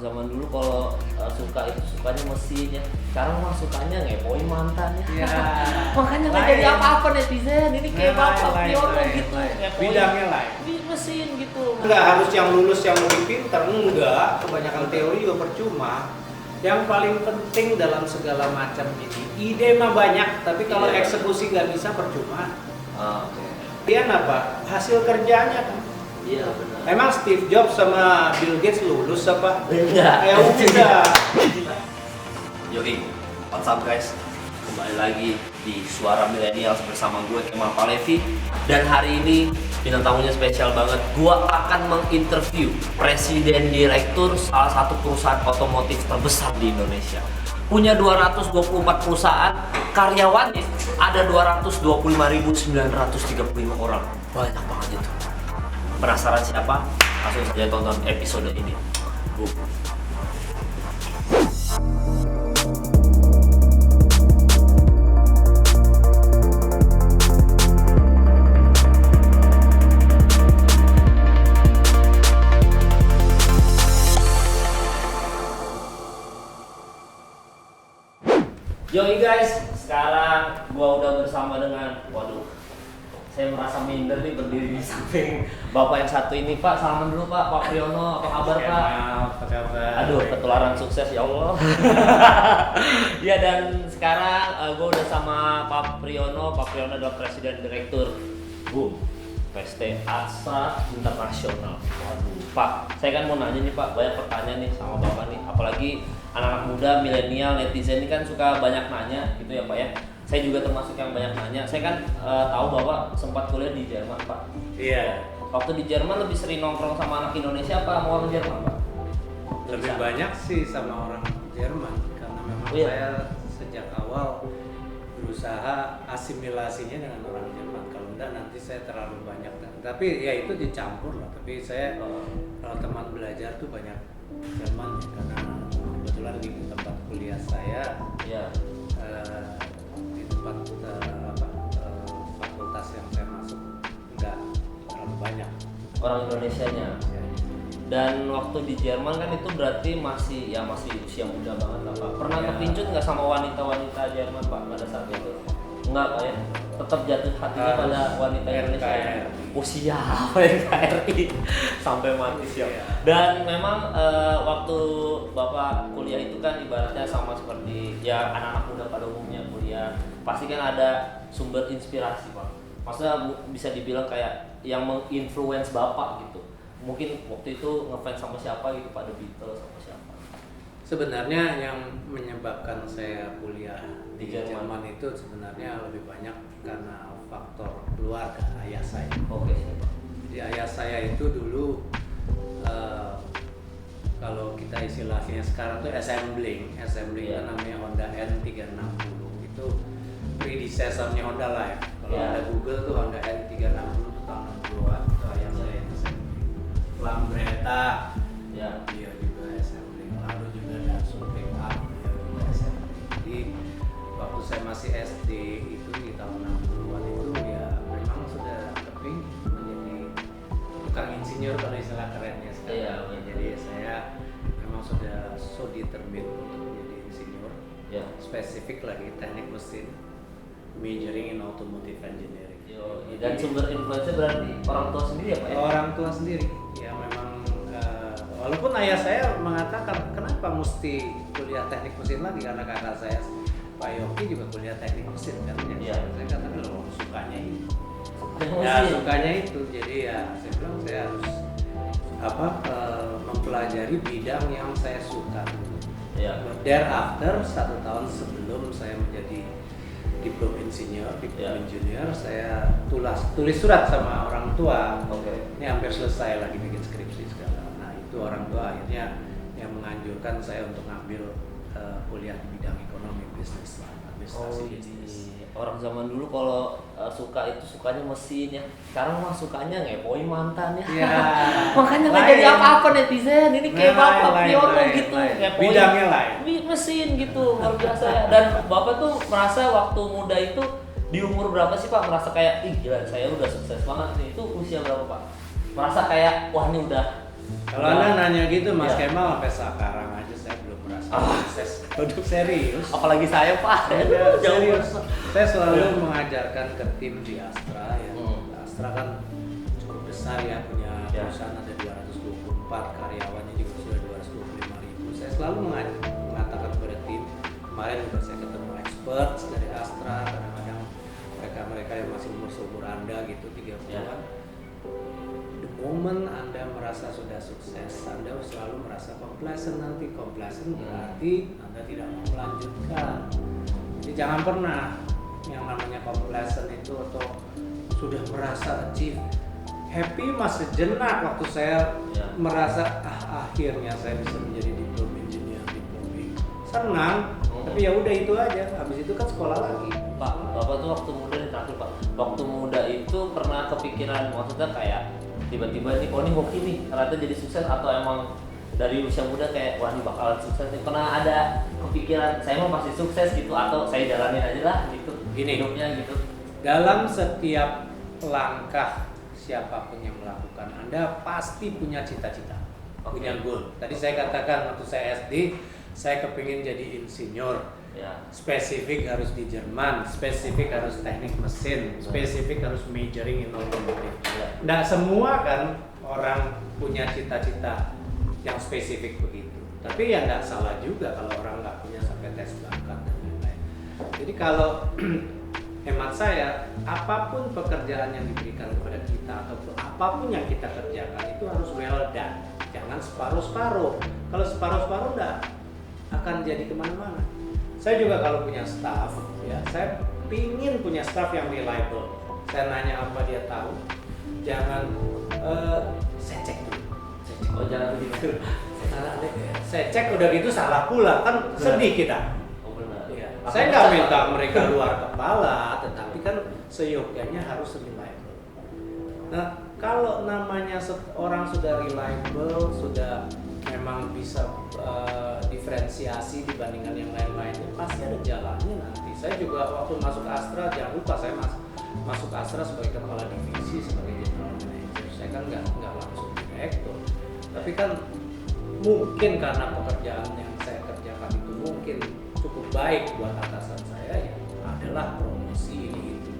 zaman dulu kalau suka itu sukanya mesin ya. Sekarang mah sukanya ngepoin mantan ya. Makanya nggak jadi apa-apa netizen. Ini kayak Bapak Priyono gitu. Bidangnya lain. Di mesin gitu. Enggak harus yang lulus yang lebih pintar, enggak. Kebanyakan teori juga percuma. Yang paling penting dalam segala macam ini, ide mah banyak, tapi kalau eksekusi nggak bisa percuma. Dia apa? Hasil kerjanya kan. Iya benar. Emang Steve Jobs sama Bill Gates lulus apa? Enggak. Ya udah. Yoi, what's up guys? Kembali lagi di Suara Milenial bersama gue Kemal Palevi. Dan hari ini bintang tamunya spesial banget. Gue akan menginterview Presiden Direktur salah satu perusahaan otomotif terbesar di Indonesia. Punya 224 perusahaan, karyawannya ada 225.935 orang. Banyak banget itu. Penasaran siapa? Langsung saja tonton episode ini. Yoi guys, sekarang gua udah bersama dengan, saya merasa minder nih berdiri di samping bapak yang satu ini. Pak, salaman dulu Pak Priyono, apa kabar Pak? Apa kabar? Aduh, ketularan sukses ya Allah. Ya, dan sekarang gue udah sama Pak Priyono. Pak Priyono adalah Presiden Direktur PT Asa Internasional. Waduh, Pak, saya kan mau nanya nih Pak, banyak pertanyaan nih sama Bapak nih. Apalagi anak-anak muda, milenial, netizen ini kan suka banyak nanya gitu ya Pak ya. Saya juga termasuk yang banyak nanya. Saya kan tahu Bapak sempat kuliah di Jerman Pak. Iya. Waktu di Jerman lebih sering nongkrong sama anak Indonesia apa sama orang Jerman Pak? Lebih banyak sih sama orang Jerman karena memang saya sejak awal berusaha asimilasinya dengan orang Jerman. Kalau enggak nanti saya terlalu banyak. Tapi ya itu dicampur lah. Tapi saya kalau teman belajar tuh banyak Jerman ya, karena kebetulan di tempat kuliah saya di tempat fakultas yang saya masuk enggak terlalu banyak orang Indonesianya. Dan waktu di Jerman kan itu berarti masih usia muda banget lah Pak. Pernah kepincut nggak sama wanita-wanita Jerman Pak pada saat itu? Enggak Pak ya? Tetap jatuh hatinya pada wanita Indonesia. Usia NKRI sampai mati siap. Dan memang waktu Bapak kuliah itu kan ibaratnya sama seperti ya anak-anak muda pada umumnya kuliah. Pasti kan ada sumber inspirasi Pak. Maksudnya bisa dibilang kayak yang menginfluence Bapak gitu. Mungkin waktu itu ngefans sama siapa gitu, pada Beatles sama siapa? Sebenarnya yang menyebabkan saya kuliah di Jerman itu sebenarnya lebih banyak karena faktor keluarga ayah saya. Oke. Jadi ayah saya itu dulu kalau kita istilahnya sekarang tuh assembling itu namanya Honda N360, itu predecessornya Honda Life. Kalau ada Google tuh Honda N360 tuh tahun 60-an, itu ayah saya yang assembling. Lambretta, dia juga assembling. Lalu juga ada Pick Up, dia juga assembling. Jadi waktu saya masih SD itu di tahun 60-an itu ya memang sudah keping menjadi tukang insinyur kalau istilah kerennya sekarang. Jadi saya memang sudah so determined untuk menjadi insinyur. Spesifik lagi teknik mesin, majoring in automotive engineering. Dan sumber influence berarti orang tua sendiri ya Pak ya? Orang tua sendiri. Ya memang walaupun ayah saya mengatakan kenapa mesti kuliah teknik mesin lagi, karena kakak saya Pak Yogi juga kuliah teknik mesin kan. Saya katakan loh sukanya itu. Sukanya itu. Jadi ya saya bilang saya harus mempelajari bidang yang saya suka. Thereafter 1 tahun sebelum saya menjadi diplom engineer, saya tulis surat sama orang tua. Ini hampir selesai lagi bikin skripsi segala. Nah itu orang tua akhirnya yang menganjurkan saya untuk ngambil kuliah di bidang ekonomi bisnis, administrasi bisnis. Orang zaman dulu kalau suka itu sukanya mesin ya. Sekarang mah sukanya ngepoin mantan ya. Makanya nggak jadi apa-apa netizen. Ini kayak Bapak Priyono gitu. Bidangnya lain. Mesin gitu, luar biasa ya. Dan Bapak tuh merasa waktu muda itu di umur berapa sih Pak merasa kayak, ih gila saya udah sukses banget nih. Itu usia berapa Pak? Merasa kayak, wah ini udah Kalau Anda nanya gitu Mas Iya. Kemal, sampai sekarang aja saya belum merasa sukses. Untuk serius. Apalagi saya Pak. Saya Jauh serius. banget. Saya selalu Iya. mengajarkan ke tim di Astra ya. Astra kan cukup besar ya, punya Ya. perusahaan ada 224 karyawannya juga sudah 225.000. Saya selalu mengatakan kepada tim, kemarin juga saya ketemu expert dari Astra, kadang-kadang mereka yang masih umur seumur Anda gitu 30-an. The moment Anda merasa sudah sukses, Anda selalu merasa complacent nanti. Complacent berarti Anda tidak mau melanjutkan. Jadi jangan pernah yang namanya complacent itu atau sudah merasa achieve. Happy mas sejenak waktu saya merasa akhirnya saya bisa menjadi diploma engineer, senang. Tapi ya udah itu aja. Habis itu kan sekolah lagi. Pak, Bapak tuh waktu muda nih terakhir Pak. Waktu muda itu pernah kepikiran maksudnya kayak tiba-tiba nih, oh ini hoki nih, ternyata jadi sukses atau emang dari usia muda kayak wah ini bakalan sukses nih. Pernah ada kepikiran saya mau pasti sukses gitu atau saya jalanin aja lah gitu. Gini. Hidupnya gitu. Dalam setiap langkah siapapun yang melakukan, Anda pasti punya cita-cita, punya goal. Tadi saya katakan waktu saya SD, saya kepingin jadi insinyur. Ya. Spesifik harus di Jerman, spesifik harus teknik mesin, spesifik harus majoring in automotive. Nggak semua kan orang punya cita-cita yang spesifik begitu. Tapi ya nggak salah juga kalau orang nggak punya sampai tes bakat dan lain-lain. Jadi kalau hemat saya, apapun pekerjaan yang diberikan kepada kita ataupun apapun yang kita kerjakan itu harus well done. Jangan separuh-separuh. Kalau separuh-separuh nggak akan jadi kemana-mana. Saya juga kalau punya staff, ya saya pingin punya staff yang reliable. Saya nanya apa dia tahu, jangan saya cek dulu. Oh jangan begitu. Saya cek udah gitu salah pula kan sedih kita. Oh benar. Ya. Saya nggak minta mereka luar kepala, tetapi kan seyogyanya harus reliable. Nah kalau namanya orang sudah reliable, sudah memang bisa diferensiasi dibandingkan yang lain-lainnya, pasti ada jalannya nanti. Saya juga waktu masuk Astra, jangan lupa saya masuk Astra sebagai kepala divisi, sebagai general manager. Saya kan nggak langsung direktur, tapi kan mungkin karena pekerjaan yang saya kerjakan itu mungkin cukup baik buat atasan saya, ya adalah promosi ini itu.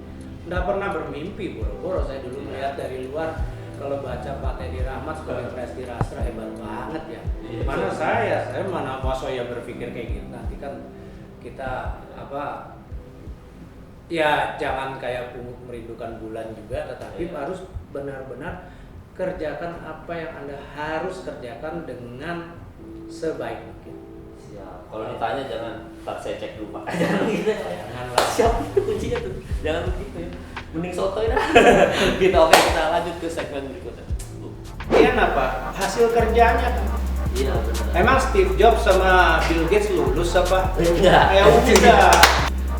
Nggak pernah bermimpi boro-boro. Saya dulu melihat dari luar, kalau baca Pak Teddy Rahmat sebagai presiden Astra hebat banget ya. Mana saya mana masa ya berpikir kayak gitu. Nanti kan kita apa ya jangan kayak pungut merindukan bulan juga, tetapi harus benar-benar kerjakan apa yang Anda harus kerjakan dengan sebaik mungkin. Siap. Kalau ditanya jangan, ntar saya cek dulu Pak. Jangan gitu. Janganlah. Siap itu kuncinya tuh. Jangan begitu ya. Mending sotoy dah. Gitu. Oke, kita lanjut ke segmen berikutnya. Iya apa? Hasil kerjanya kan. Iya benar. Emang Steve Jobs sama Bill Gates lulus apa? Enggak. Ya udah.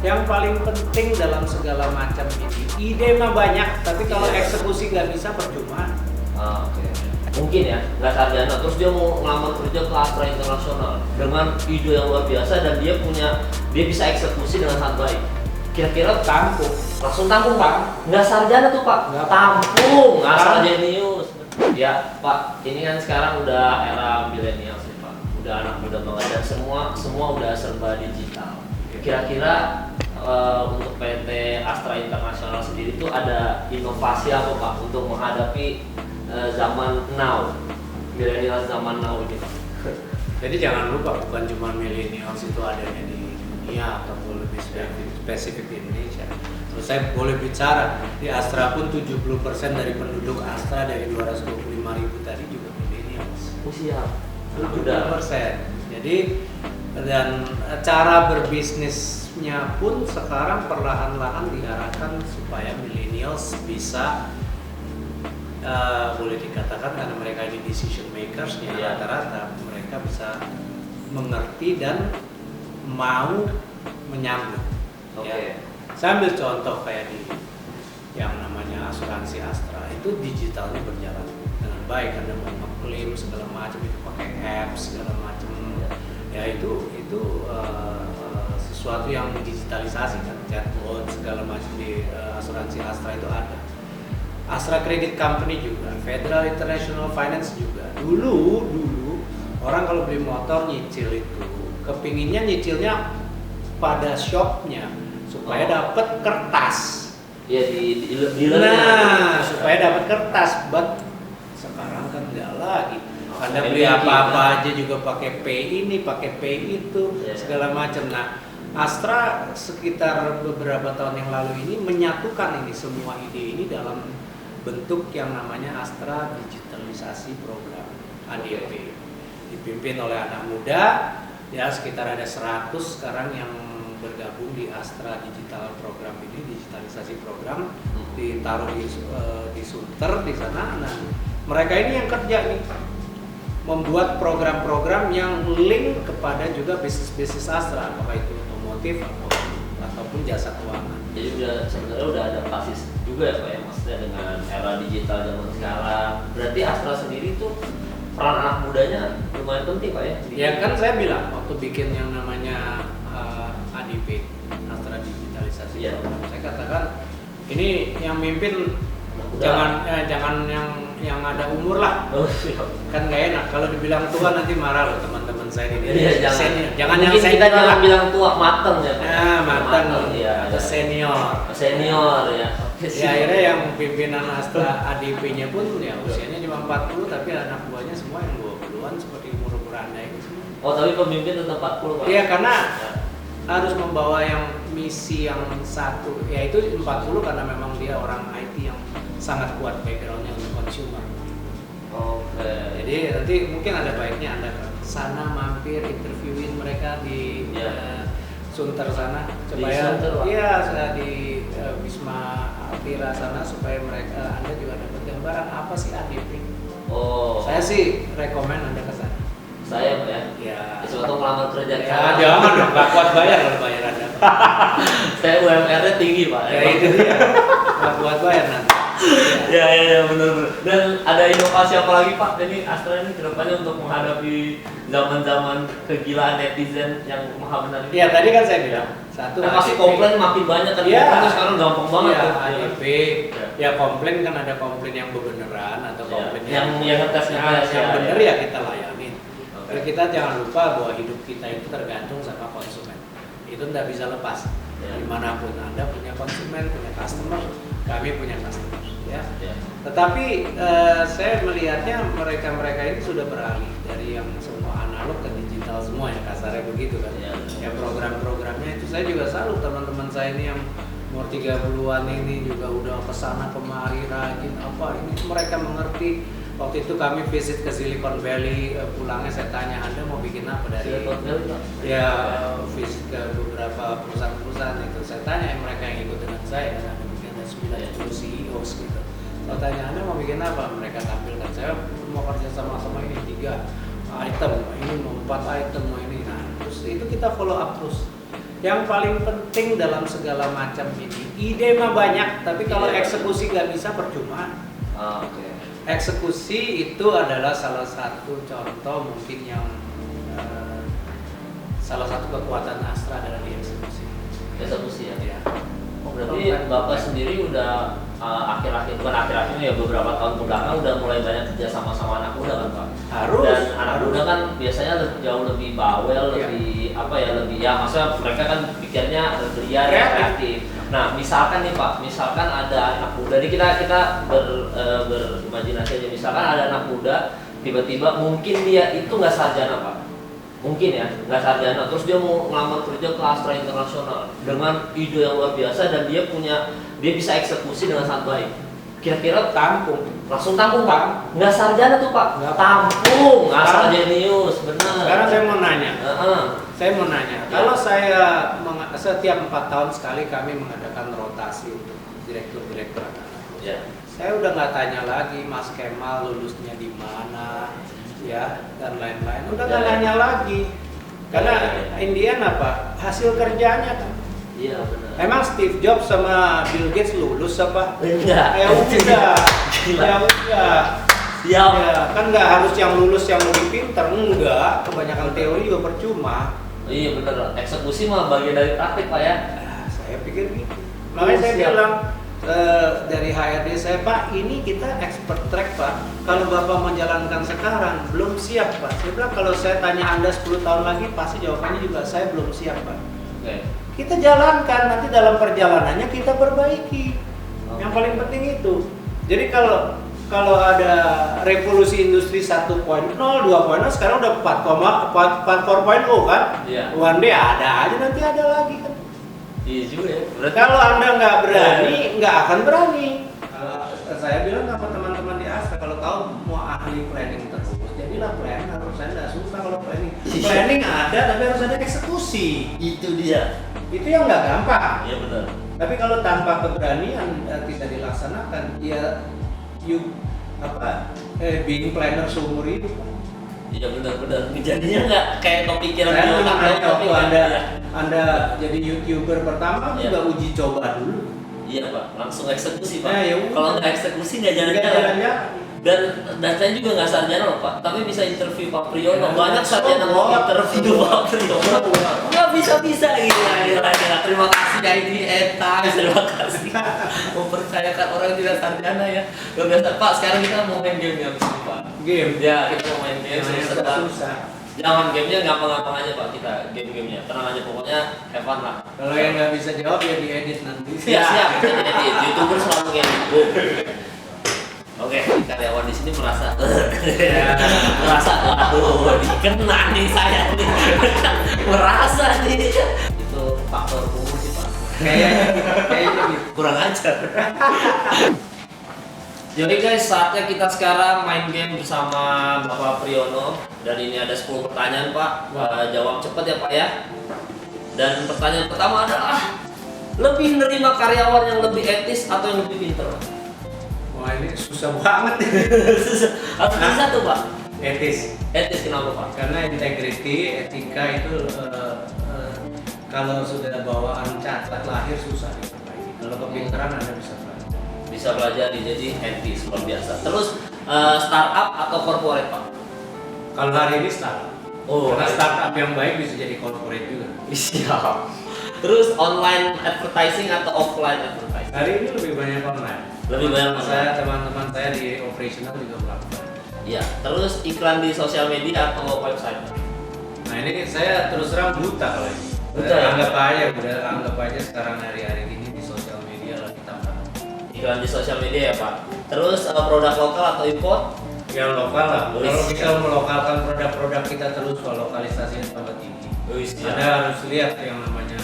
Yang paling penting dalam segala macam ini, ide mah banyak, tapi kalau Iya. eksekusi nggak bisa percuma. Oke. Mungkin ya, nggak sarjana, terus dia mau ngelamar kerja ke Astra Internasional dengan ide yang luar biasa dan dia bisa eksekusi dengan sangat baik. Kira-kira Tampung. langsung tampung Pak? Nggak sarjana tuh Pak? Nggak. Tampung, asal Tampung. jenius. Ya Pak, ini kan sekarang udah era milenial sih Pak, udah anak muda banget dan semua udah serba digital. Kira-kira untuk PT Astra Internasional sendiri itu ada inovasi apa Pak untuk menghadapi zaman now, milenial zaman now ini Pak? Jadi jangan lupa bukan cuma millennials itu adanya di dunia ataupun lebih spesifik di Indonesia. Terus saya boleh bicara di Astra pun 70% dari penduduk Astra dari 225.000 tadi juga millennials. Oh siap. 70%. Jadi dan cara berbisnisnya pun sekarang perlahan-lahan diarahkan supaya millennials bisa boleh dikatakan karena mereka ini decision makers ya, Iya. rata-rata mereka bisa mengerti dan mau menyambut. Oke. Ya. Saya ambil contoh kayak di yang namanya asuransi Astra itu digitalnya berjalan dengan baik, Anda mau ngeklaim segala macam itu pakai apps segala macam. Ya itu sesuatu yang digitalisasi kan, chatbot segala macam di asuransi Astra itu ada. Astra Credit Company juga, Federal International Finance juga. Dulu orang kalau beli motor nyicil itu, kepinginnya nyicilnya pada shopnya supaya dapat kertas. Ya di dealernya. Nah, supaya dapat kertas, but sekarang kan enggak lagi. Anda beli apa-apa aja juga pakai pay ini, pakai pay itu, segala macam. Nah, Astra sekitar beberapa tahun yang lalu ini menyatukan ini semua ide ini dalam bentuk yang namanya Astra Digitalisasi Program ADP. Dipimpin oleh anak muda, ya sekitar ada 100 sekarang yang bergabung di Astra Digital Program ini, digitalisasi program, ditaruh di Sunter di sana. Nah, mereka ini yang kerja nih, membuat program-program yang link kepada juga bisnis Astra, apakah itu otomotif ataupun jasa keuangan. Jadi sebenarnya udah ada basis juga ya Pak ya, maksudnya dengan era digital zaman sekarang. Berarti Astra sendiri tuh peran anak mudanya lumayan penting Pak ya? Ya kan saya bilang waktu bikin yang namanya ADP, Astra Digitalisasi Program, saya katakan ini yang mimpin jangan yang ada umur lah. Oh, siap. Kan nggak enak kalau dibilang tua, nanti marah loh teman-teman saya ini. Iya, jangan yang mungkin kita jangan senior. bilang tua, mateng ya Pak. Nah, mateng ya, atau senior. Senior ya. Oke, Ya akhirnya yang pimpinan Astra ADP-nya pun ya usianya cuma 40, tapi anak buahnya semua yang 20-an seperti umur Anda ini semua. Oh, tapi pemimpin tetap 40 Pak. Iya, karena harus membawa yang misi yang satu, yaitu 40 karena memang dia orang IT yang sangat kuat background-nya untuk consumer. Oke. Jadi nanti mungkin ada baiknya Anda ke sana mampir interviewin mereka di Sunter sana supaya di Wisma Atira sana supaya mereka Anda juga dapat gambaran apa sih ADP. Oh. Saya sih rekomen Anda ke sana. Saya Pak ya. Ya. Suatu ngelamar kerja. Ya jangan dong, nggak kuat bayar kalau bayar Anda. Saya UMR-nya tinggi Pak. Ya itu dia. Nggak kuat bayar nanti. Ya benar. Dan ada inovasi apa lagi Pak? Jadi Astra ini kedepannya untuk menghadapi zaman-zaman kegilaan netizen yang maha benar ini. Iya tadi kan saya bilang satu. Pasti komplain makin banyak kan? Iya. Komplain sekarang gampang banget. Iya, tuh. ADP. Ya komplain kan ada komplain yang beneran atau komplain yang ngetes yang bener ya. ya kita layanin. Tapi kita jangan lupa bahwa hidup kita itu tergantung sama konsumen. Itu tidak bisa lepas. Dimanapun Anda punya konsumen, punya customer, kami punya customer. Ya. Tetapi saya melihatnya mereka ini sudah beralih dari yang semua analog ke digital semua ya, kasarnya begitu kan. Ya program-programnya itu saya juga salut teman-teman saya ini yang umur 30-an ini juga udah kesana kemari rajin apa ini mereka mengerti. Waktu itu kami visit ke Silicon Valley, pulangnya saya tanya Anda mau bikin apa dari Silicon Valley Pak? Ya visit ke beberapa perusahaan-perusahaan itu. Saya tanya mereka yang ikut dengan saya karena ada mungkin ada 90 CEOs gitu. Saya tanya Anda mau bikin apa? Mereka tampilkan saya mau kerja sama ini 3 item, ini mau 4 item, mau ini. Nah terus itu kita follow up terus. Yang paling penting dalam segala macam ini, ide mah banyak, tapi kalau eksekusi nggak bisa percuma. Oke. Eksekusi itu adalah salah satu contoh mungkin yang salah satu kekuatan Astra adalah di eksekusi. Eksekusi ya. Ya. Oh, berarti Bapak sendiri udah bukan akhir-akhir ini ya beberapa tahun kebelakang udah mulai banyak kerja sama anak muda kan Pak? Harus. Dan anak muda kan biasanya jauh lebih bawel, lebih lebih maksudnya mereka kan pikirnya liar, kreatif. Nah, misalkan nih Pak, misalkan ada anak muda, ini kita berimajinasi aja, misalkan ada anak muda, tiba-tiba mungkin dia itu nggak sarjana Pak, mungkin ya, nggak sarjana, terus dia mau ngelamar kerja ke Astra Internasional dengan ide yang luar biasa dan dia bisa eksekusi dengan sangat baik. Kira-kira langsung tampung Pak, nggak sarjana tuh Pak, tampung, asal jenius, benar. Sekarang saya mau nanya, kalau saya setiap 4 tahun sekali kami mengadakan rotasi untuk direktur-direktur anak. Saya udah nggak tanya lagi Mas Kemal lulusnya di mana, ya dan lain-lain. Udah nggak nanya lagi, karena Indian apa hasil kerjanya kan. Iya benar. Emang Steve Jobs sama Bill Gates lulus apa? Enggak. Ya udah. Ya, kan nggak harus yang lulus yang lebih pintar, enggak. Kebanyakan teori juga percuma. Iya benar. Eksekusi mah bagian dari praktik Pak ya. Saya pikir gitu. Makanya saya bilang dari HRD saya, Pak, ini kita expert track, Pak. Kalau Bapak menjalankan sekarang belum siap, Pak. Saya bilang kalau saya tanya Anda 10 tahun lagi pasti jawabannya juga saya belum siap, Pak. Oke. Kita jalankan, nanti dalam perjalanannya kita perbaiki. Yang paling penting itu. Jadi kalau ada revolusi industri 1.0, 2.0, sekarang udah 4.0 kan? Iya. One day ada aja, nanti ada lagi kan. Iya juga ya. Berarti Kalau Anda nggak berani, nggak akan berani. Saya bilang sama teman-teman di Astra, kalau kau mau ahli planning terus, jadilah planner. Saya nggak susah kalau planning. Planning ada, tapi harus ada eksekusi. itu dia. Itu yang nggak gampang. Iya benar. Tapi kalau tanpa keberanian tidak dilaksanakan, ya being planner seumur hidup. Iya benar. Jadinya nggak kayak kepikiran Saya di otak makanya doang, waktu tapi Anda jadi YouTuber pertama Iya. juga uji coba dulu. Iya Pak, langsung eksekusi Pak. Nah, ya udah. Kalau nggak eksekusi nggak Nggak jalan-jalan. jalan-jalan. Dan saya juga nggak sarjana loh Pak, tapi bisa interview Pak Priyono. Ya, Banyak sarjana so mau what? interview Pak Priyono. Nggak bisa gila. Terima kasih ya ini Times, terima kasih. Mempercayakan orang yang tidak sarjana ya. Luar biasa Pak. Sekarang kita mau main game ya Pak. Game. Ya kita mau main game sebentar. Susah. Jangan gamenya gampang-gampang aja Pak, kita game-gamenya tenang aja, pokoknya have fun lah. Kalau yang nggak bisa jawab ya diedit nanti. Siap, jadi YouTuber selalu kayak gitu. Oke, karyawan di sini merasa aduh dikena nih saya nih. Merasa nih. Itu faktor umur sih Pak. Kayaknya gitu. Kurang ajar. Jadi guys, saatnya kita sekarang main game bersama Bapak Priyono. Dan ini ada 10 pertanyaan Pak. Jawab cepat ya Pak ya. Dan pertanyaan pertama adalah, lebih nerima karyawan yang lebih etis atau yang lebih pinter? Wah, ini susah banget. Harus bisa tuh Pak. Etis. Etis kenapa Pak? Karena integrity, etika itu kalau sudah bawaan catat lahir susah diperbaiki. Kalau kepintaran Anda bisa pelajari. Bisa pelajari, jadi etis luar biasa. Terus startup atau corporate Pak? Kalau hari ini startup. Oh, Karena hari- startup yang baik bisa jadi corporate juga. Siap. Terus online advertising atau offline advertising? Hari ini lebih banyak online. Lebih banyak Teman-teman saya di operational juga melakukan. Iya. Terus iklan di sosial media atau website? Nah ini saya terus terang buta kalau ini. Buta ya? Anggap aja sekarang hari-hari ini di sosial media lagi tambah. Iklan di sosial media ya Pak. Terus produk lokal atau import? Yang lokal lah. Wih, Kalau kita siap. melokalkan produk-produk kita terus lokalisasinya tambah tinggi. Anda harus lihat yang namanya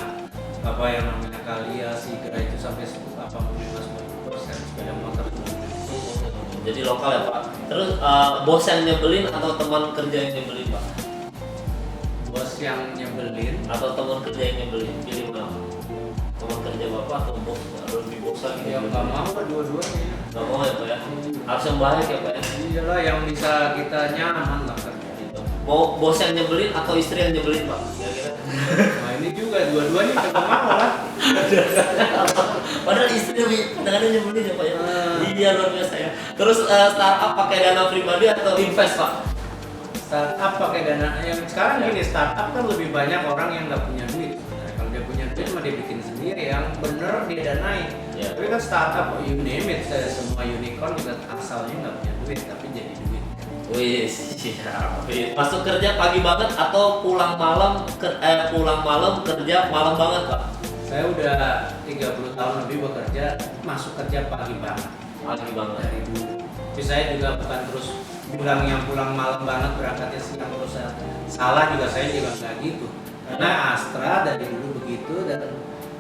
Kalia, Sigra itu sampai 85-90% sepeda motor. Jadi lokal ya Pak. Terus bos yang nyebelin atau teman kerja yang nyebelin Pak? Bos yang nyebelin. Atau teman kerja yang nyebelin? Pilih mana? Teman kerja Bapak atau bos? Atau lebih bosan gitu? Yang nggak mau dua-duanya. Nggak mau ya Pak ya? Harus yang baik ya Pak ya? Iyalah yang bisa kita nyaman lah kerja. Gitu. Mau bos yang nyebelin atau istri yang nyebelin Pak? Kira-kira? Nah ini juga dua-duanya kita mau lah. Padahal istri lebih kadang-kadang nyebelin ya Pak ya? Iya luar biasa ya. Terus startup pakai dana pribadi atau invest Pak? Startup pakai dana yang sekarang gini, startup kan lebih banyak orang yang nggak punya duit. Sebenarnya. Kalau dia punya duit mah dia bikin sendiri, yang bener dia danai. Ya. Tapi kan startup, you name it, semua unicorn juga asalnya nggak punya duit tapi jadi duit. Wih, siap. Masuk kerja pagi banget atau pulang malam kerja malam banget Pak? Saya udah 30 tahun lebih bekerja, masuk kerja pagi banget. Pagi banget. Dari dulu. Tapi saya juga bukan terus bilang yang pulang malam banget berangkatnya siang terus salah juga, saya juga nggak gitu. Karena Astra dari dulu begitu, dan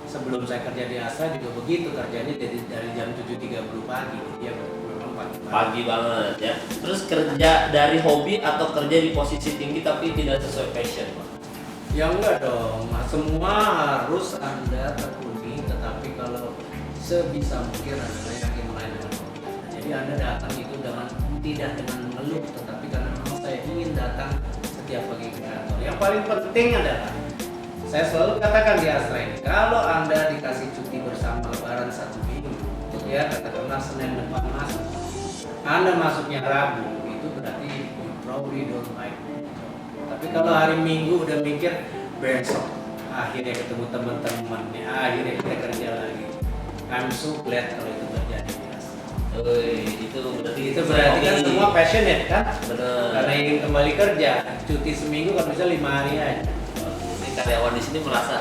sebelum saya kerja di Astra juga begitu, kerjanya dari jam 7.30 pagi. Dia memang Pagi banget ya. Terus kerja dari hobi atau kerja di posisi tinggi tapi tidak sesuai passion Pak? Ya enggak dong, semua harus Anda tekuni, tetapi kalau sebisa mungkin Anda yang inline dengan hobi. Jadi Anda datang itu tidak dengan mengeluh, tetapi karena memang saya ingin datang setiap pagi ke kantor. Yang paling penting adalah, saya selalu katakan di Astra ini, kalau Anda dikasih cuti bersama Lebaran 1 minggu, ya katakanlah Senin depan masuk, Anda masuknya Rabu, itu berarti you probably don't like it. Tapi kalau hari Minggu udah mikir besok akhirnya ketemu teman-teman, akhirnya kita kerja lagi, I'm so glad kalau itu terjadi. Itu Berarti kan semua passionate kan? bener. Karena ingin kembali kerja, cuti seminggu kalau bisa 5 hari aja. Ini karyawan di sini merasa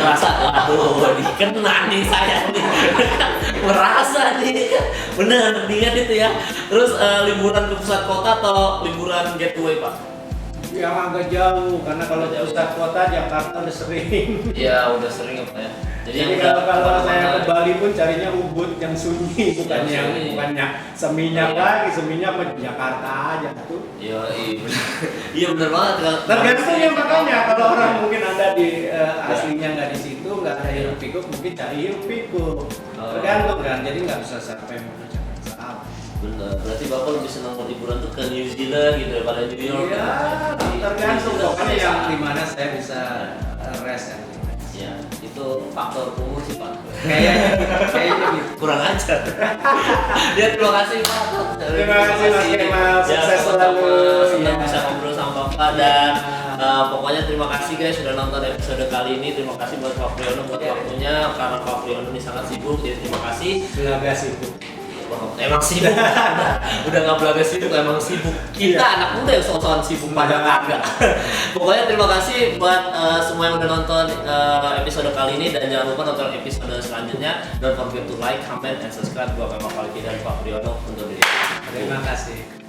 merasa aduh dikena nih saya nih merasa nih bener ingat itu ya. Terus liburan ke pusat kota atau liburan getaway Pak? Yang agak jauh karena kalau pusat kota Jakarta udah sering. Ya udah sering ya Pak ya. Jadi yang kalau saya ke Bali pun carinya Ubud yang sunyi, bukan yang Seminyak lagi, Seminyak ke Jakarta aja tuh. Iya, iya benar banget. Tergantung ya makanya kalau orang mungkin ada di aslinya nggak di situ, nggak ada hiruk pikuk, mungkin cari hiruk pikuk. Tergantung kan, jadi nggak bisa sampai mengerjakan salah. Bener, berarti Bapak lebih senang liburan tuh ke New Zealand gitu daripada New York. Iya, tergantung pokoknya yang dimana saya bisa rest and relax. Ya, itu faktor umur sih Pak. Kayaknya gitu. Kurang ajar. Ya terima kasih Pak. Terima kasih Mas Kemal, sukses selalu. Senang bisa ngobrol sama Bapak dan pokoknya terima kasih guys sudah nonton episode kali ini. Terima kasih buat Pak Priyono buat waktunya karena Pak Priyono ini sangat sibuk jadi terima kasih. Belaga sibuk. Emang sibuk. Udah nggak belaga sibuk, emang sibuk. Kita anak muda yang soal sibuk pada kagak. Pokoknya terima kasih buat semua yang udah nonton episode kali ini dan jangan lupa nonton episode selanjutnya. Don't forget to like, comment, and subscribe buat Pak Falki dan Pak Priyono untuk diri. Terima kasih.